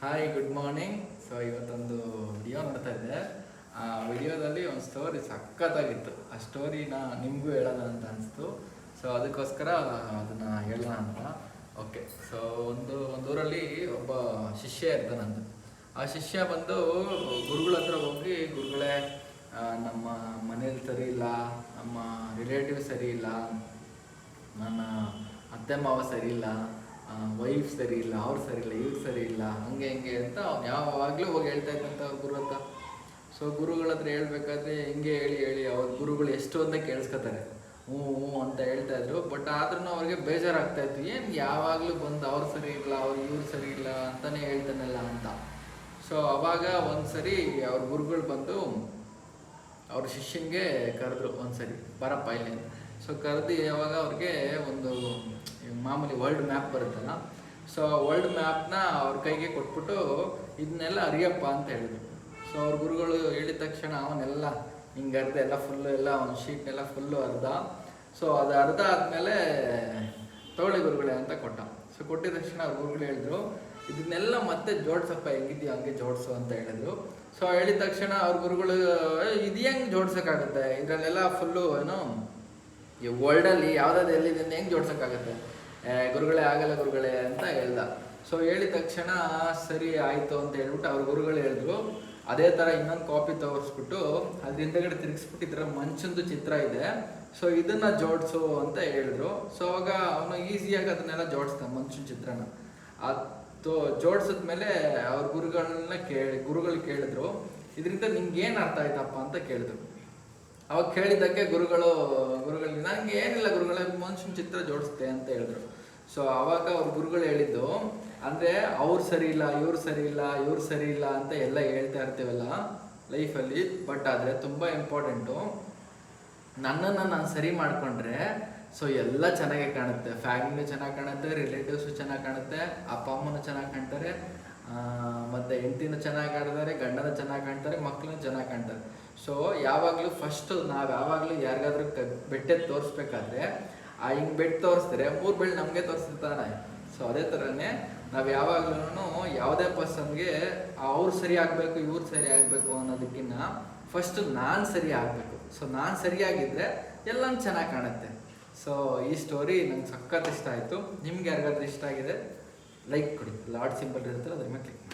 Hi, good morning. So ಇವತ್ತೊಂದು video ನೋಡ್ತಾ ಇದ್ದೆ. ಆ ವಿಡಿಯೋದಲ್ಲಿ ಒಂದು ಸ್ಟೋರಿ ಸಖತ್ತಾಗಿತ್ತು. ಆ ಸ್ಟೋರಿನ ನಿಮಗೂ ಹೇಳೋಣ ಅಂತ ಅನಿಸ್ತು. ಸೊ ಅದಕ್ಕೋಸ್ಕರ ಅದನ್ನು ಹೇಳೋಣ ಅಂತ. ಓಕೆ. ಸೊ ಒಂದೂರಲ್ಲಿ ಒಬ್ಬ ಶಿಷ್ಯ ಇರ್ತಾನಂತ. ಆ ಶಿಷ್ಯ ಬಂದು ಗುರುಗಳ ಹತ್ರ ಹೋಗಿ, ಗುರುಗಳೇ, ನಮ್ಮ ಮನೇಲಿ ಸರಿ ಇಲ್ಲ, ನಮ್ಮ ರಿಲೇಟಿವ್ ಸರಿ ಇಲ್ಲ, ನನ್ನ ಅತ್ತೆ ಮಾವ ಸರಿ ಇಲ್ಲ, ವೈಫ್ ಸರಿ ಇಲ್ಲ, ಅವ್ರು ಸರಿ ಇಲ್ಲ, ಇವ್ರು ಸರಿ ಇಲ್ಲ, ಹಂಗೆ ಹಿಂಗೆ ಅಂತ ಅವ್ನು ಯಾವಾಗಲೂ ಹೋಗಿ ಹೇಳ್ತಾ ಇದ್ದಂತ ಅವ್ರ ಗುರು ಹತ್ರ. ಸೊ ಗುರುಗಳ ಹತ್ರ ಹೇಳ್ಬೇಕಾದ್ರೆ ಹಿಂಗೆ ಹೇಳಿ ಹೇಳಿ ಅವ್ರ ಗುರುಗಳು ಎಷ್ಟು ಅಂತ ಕೇಳಿಸ್ಕೊತಾರೆ. ಹ್ಞೂ ಹ್ಞೂ ಅಂತ ಹೇಳ್ತಾ ಇದ್ರು. ಬಟ್ ಆದ್ರೂ ಅವ್ರಿಗೆ ಬೇಜಾರಾಗ್ತಾ ಇತ್ತು. ಏನು ಯಾವಾಗಲೂ ಬಂದು ಅವ್ರು ಸರಿ ಇಲ್ಲ, ಅವ್ರು ಇವ್ರು ಸರಿ ಇಲ್ಲ ಅಂತಲೇ ಹೇಳ್ತಾನಲ್ಲ ಅಂತ. ಸೊ ಅವಾಗ ಒಂದ್ಸರಿ ಅವ್ರ ಗುರುಗಳು ಬಂದು ಅವ್ರ ಶಿಷ್ಯನಿಗೆ ಕರೆದ್ರು. ಒಂದ್ಸರಿ ಬರಪ್ಪ ಇಲ್ಲಿ. ಸೊ ಕರೆದು ಯಾವಾಗ ಅವ್ರಿಗೆ ಒಂದು ಮಾಮೂಲಿ ವರ್ಲ್ಡ್ ಮ್ಯಾಪ್ ಬರುತ್ತಲ್ಲ, ಸೊ ವರ್ಲ್ಡ್ ಮ್ಯಾಪ್ನ ಅವ್ರ ಕೈಗೆ ಕೊಟ್ಬಿಟ್ಟು ಇದನ್ನೆಲ್ಲ ಅರಿಯಪ್ಪ ಅಂತ ಹೇಳಿದ್ರು. ಸೊ ಅವ್ರ ಗುರುಗಳು ಹೇಳಿದ ತಕ್ಷಣ ಅವನ್ನೆಲ್ಲ ಹಿಂಗೆ ಅರ್ಧ ಎಲ್ಲ ಫುಲ್ಲು ಎಲ್ಲ ಒಂದು ಶೀಟ್ನೆಲ್ಲ ಫುಲ್ಲು ಅರ್ಧ. ಸೊ ಅದು ಅರ್ಧ ಆದಮೇಲೆ ತಗೊಳ್ಳಿ ಗುರುಗಳೇ ಅಂತ ಕೊಟ್ಟ. ಸೊ ಕೊಟ್ಟಿದ ತಕ್ಷಣ ಅವ್ರ ಗುರುಗಳು ಹೇಳಿದ್ರು, ಇದನ್ನೆಲ್ಲ ಮತ್ತೆ ಜೋಡ್ಸಪ್ಪ, ಹೆಂಗಿದೆಯೋ ಹಂಗೆ ಜೋಡಿಸು ಅಂತ ಹೇಳಿದ್ರು. ಸೊ ಹೇಳಿದ ತಕ್ಷಣ ಅವ್ರ ಗುರುಗಳು, ಇದು ಹೆಂಗೆ ಜೋಡ್ಸೋಕ್ಕಾಗುತ್ತೆ, ಇದರಲ್ಲೆಲ್ಲ ಫುಲ್ಲು ಏನೋ ಈ ವರ್ಲ್ಡಲ್ಲಿ ಯಾವುದಾದ್ರು ಎಲ್ಲಿದೆ ಹೆಂಗೆ ಜೋಡ್ಸೋಕ್ಕಾಗುತ್ತೆ, ಗುರುಗಳೇ ಆಗಲ್ಲ ಗುರುಗಳೇ ಅಂತ ಹೇಳ್ದ. ಸೊ ಹೇಳಿದ ತಕ್ಷಣ ಸರಿ ಆಯಿತು ಅಂತ ಹೇಳ್ಬಿಟ್ಟು ಅವ್ರ ಗುರುಗಳು ಹೇಳಿದ್ರು, ಅದೇ ಥರ ಇನ್ನೊಂದು ಕಾಪಿ ತೋರಿಸ್ಬಿಟ್ಟು ಅದ್ರ ಹಿಂದಗಡೆ ತಿರುಗಿಸ್ಬಿಟ್ಟು ಈ ಥರ ಮಂಚಂದು ಚಿತ್ರ ಇದೆ, ಸೊ ಇದನ್ನು ಜೋಡಿಸು ಅಂತ ಹೇಳಿದ್ರು. ಸೊ ಅವಾಗ ಅವನು ಈಸಿಯಾಗಿ ಅದನ್ನೆಲ್ಲ ಜೋಡಿಸ್ತಾನೆ, ಮಂಚನ ಚಿತ್ರನ. ಅದು ಜೋಡಿಸಿದ್ಮೇಲೆ ಅವ್ರ ಗುರುಗಳು ಕೇಳಿದ್ರು, ಇದರಿಂದ ನಿಂಗೇನು ಅರ್ಥ ಆಯ್ತಪ್ಪ ಅಂತ ಕೇಳಿದ್ರು. ಅವಾಗ ಕೇಳಿದ್ದಕ್ಕೆ ಗುರುಗಳಿಗೆ ನನಗೆ ಏನಿಲ್ಲ ಗುರುಗಳೇ, ಮನುಷ್ಯನ ಚಿತ್ರ ಜೋಡಿಸ್ತೆ ಅಂತ ಹೇಳಿದ್ರು. ಸೊ ಅವಾಗ ಅವ್ರ ಗುರುಗಳು ಹೇಳಿದ್ದು, ಅಂದರೆ ಅವ್ರು ಸರಿ ಇಲ್ಲ, ಇವ್ರು ಸರಿ ಇಲ್ಲ, ಇವ್ರು ಸರಿ ಇಲ್ಲ ಅಂತ ಎಲ್ಲ ಹೇಳ್ತಾ ಇರ್ತೀವಲ್ಲ ಲೈಫಲ್ಲಿ. ಬಟ್ ಆದರೆ ತುಂಬ ಇಂಪಾರ್ಟೆಂಟು, ನನ್ನನ್ನು ನಾನು ಸರಿ ಮಾಡಿಕೊಂಡ್ರೆ ಸೊ ಎಲ್ಲ ಚೆನ್ನಾಗೇ ಕಾಣುತ್ತೆ. ಫ್ಯಾಮಿಲಿನೂ ಚೆನ್ನಾಗಿ ಕಾಣುತ್ತೆ, ರಿಲೇಟಿವ್ಸು ಚೆನ್ನಾಗಿ ಕಾಣುತ್ತೆ, ಅಪ್ಪ ಅಮ್ಮನೂ ಚೆನ್ನಾಗಿ ಕಾಣ್ತಾರೆ, ಮತ್ತು ಹೆಂಡತಿನೂ ಚೆನ್ನಾಗಿ ಕಾಣ್ತಾರೆ, ಗಂಡನೂ ಚೆನ್ನಾಗಿ ಕಾಣ್ತಾರೆ, ಮಕ್ಕಳೂ ಚೆನ್ನಾಗಿ ಕಾಣ್ತಾರೆ. ಸೊ ಯಾವಾಗಲೂ ಫಸ್ಟು ನಾವು ಯಾವಾಗಲೂ ಯಾರಿಗಾದ್ರೂ ಬೆಟ್ಟೆದ್ದು ತೋರಿಸ್ಬೇಕಾದ್ರೆ ಹಿಂಗೆ ಬೆಟ್ಟು ತೋರಿಸಿದ್ರೆ 3 ಬೆಳ್ಳು ನಮಗೆ ತೋರಿಸ್ತಿರ್ತಾನೆ. ಸೊ ಅದೇ ಥರನೇ ನಾವು ಯಾವಾಗ್ಲೂ ಯಾವುದೇ ಪರ್ಸನ್ಗೆ ಅವ್ರು ಸರಿ ಆಗಬೇಕು, ಇವ್ರು ಸರಿ ಆಗಬೇಕು ಅನ್ನೋದಕ್ಕಿಂತ ಫಸ್ಟು ನಾನು ಸರಿ ಆಗಬೇಕು. ಸೊ ನಾನು ಸರಿಯಾಗಿದ್ದರೆ ಎಲ್ಲನೂ ಚೆನ್ನಾಗಿ ಕಾಣುತ್ತೆ. ಸೊ ಈ ಸ್ಟೋರಿ ನಂಗೆ ಸಖತ್ ಇಷ್ಟ ಆಯಿತು. ನಿಮ್ಗೆ ಯಾರಿಗಾದ್ರೂ ಇಷ್ಟ ಆಗಿದೆ ಲೈಕ್ ಕೊಡಿ, ಲಾರ್ಡ್ ಸಿಂಬಲ್ ಇರುತ್ತಲ್ಲ ಅದ್ರ ಮೇಲೆ ಕ್ಲಿಕ್